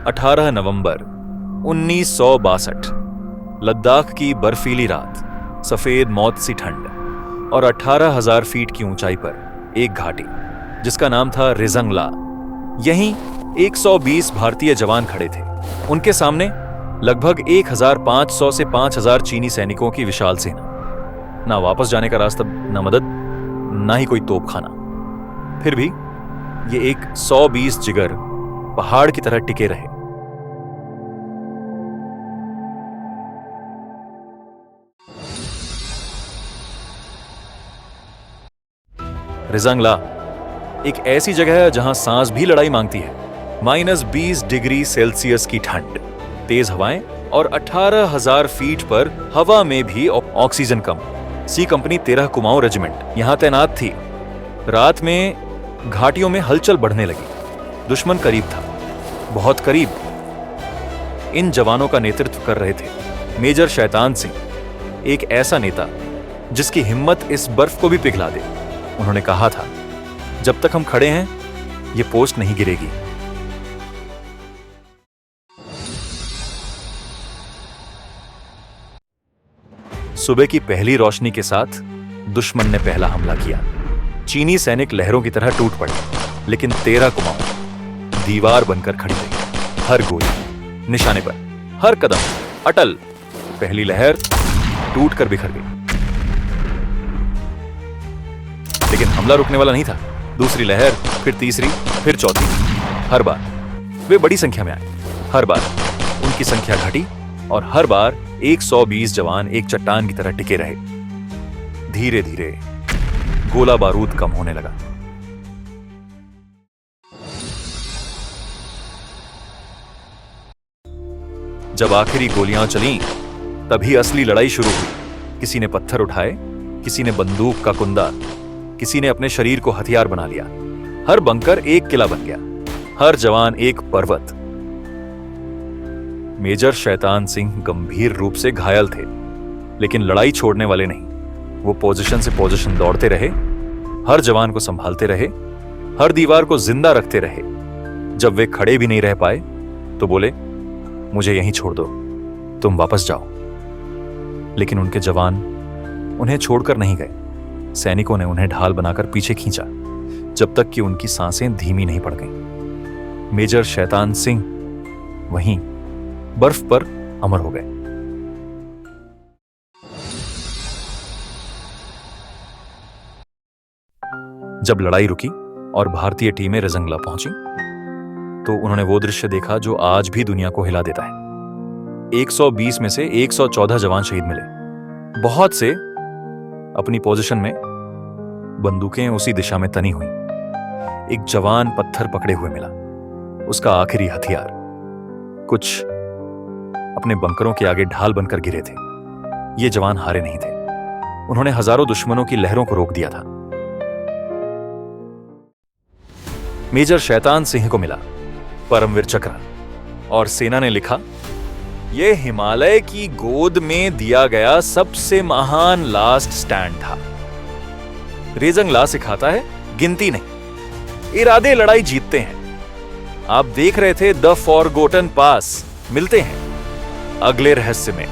18 नवंबर 1962। लद्दाख की बर्फीली रात, सफेद मौत सी ठंड और 18,000 फीट की ऊंचाई पर एक घाटी जिसका नाम था रिजंगला। यहीं 120 भारतीय जवान खड़े थे। उनके सामने लगभग 1,500 से 5,000 चीनी सैनिकों की विशाल सेना। ना वापस जाने का रास्ता, ना मदद, ना ही कोई तोपखाना। फिर भी ये 120 जिगर पहाड़ की तरह टिके रहे। रिजंगला एक ऐसी जगह है जहां सांस भी लड़ाई मांगती है। -20 डिग्री सेल्सियस की ठंड, तेज हवाएं और 18,000 फीट पर हवा में भी ऑक्सीजन कम। सी कंपनी 13 कुमाऊं रेजिमेंट यहां तैनात थी। रात में घाटियों में हलचल बढ़ने लगी। दुश्मन करीब था, बहुत करीब। इन जवानों का नेतृत्व कर रहे थे मेजर शैतान सिंह, एक ऐसा नेता जिसकी हिम्मत इस बर्फ को भी पिघला दे। उन्होंने कहा था, जब तक हम खड़े हैं ये पोस्ट नहीं गिरेगी। सुबह की पहली रोशनी के साथ दुश्मन ने पहला हमला किया। चीनी सैनिक लहरों की तरह टूट पड़े, लेकिन 13 कुमाऊं दीवार बनकर खड़ी रही। हर गोली निशाने पर, हर कदम अटल। पहली लहर टूट कर बिखर गई, लेकिन हमला रुकने वाला नहीं था। दूसरी लहर, फिर तीसरी, फिर चौथी। हर बार वे बड़ी संख्या में आए। हर बार उनकी संख्या घटी और हर बार 120 जवान एक चट्टान की तरह टिके रहे। धीरे धीरे गोला बारूद कम होने लगा। जब आखिरी गोलियां चलीं, तभी असली लड़ाई शुरू हुई। किसी ने पत्थर उठाए, किसी ने बंदूक का कुंदा, किसी ने अपने शरीर को हथियार बना लिया। हर बंकर एक किला बन गया, हर जवान एक पर्वत। मेजर शैतान सिंह गंभीर रूप से घायल थे, लेकिन लड़ाई छोड़ने वाले नहीं। वो पोजीशन से पोजीशन दौड़ते रहे, हर जवान को संभालते रहे, हर दीवार को जिंदा रखते रहे। जब वे खड़े भी नहीं रह पाए तो बोले, मुझे यहीं छोड़ दो, तुम वापस जाओ। लेकिन उनके जवान उन्हें छोड़कर नहीं गए। सैनिकों ने उन्हें ढाल बनाकर पीछे खींचा, जब तक कि उनकी सांसें धीमी नहीं पड़ गईं। मेजर शैतान सिंह वहीं बर्फ पर अमर हो गए। जब लड़ाई रुकी और भारतीय टीमें रिजंगला पहुंची, तो उन्होंने वो दृश्य देखा जो आज भी दुनिया को हिला देता है। 120 में से 114 जवान शहीद मिले। बहुत से अपनी पोजीशन में, बंदूकें उसी दिशा में तनी हुई। एक जवान पत्थर पकड़े हुए मिला, उसका आखिरी हथियार। कुछ अपने बंकरों के आगे ढाल बनकर गिरे थे। ये जवान हारे नहीं थे। उन्होंने हजारों दुश्मनों की लहरों को रोक दिया था। मेजर शैतान सिंह को मिला परमवीर चक्र, और सेना ने लिखा, यह हिमालय की गोद में दिया गया सबसे महान लास्ट स्टैंड था। रिजंगला सिखाता है, गिनती नहीं, इरादे लड़ाई जीतते हैं। आप देख रहे थे द फॉरगोटन पास। मिलते हैं अगले रहस्य में।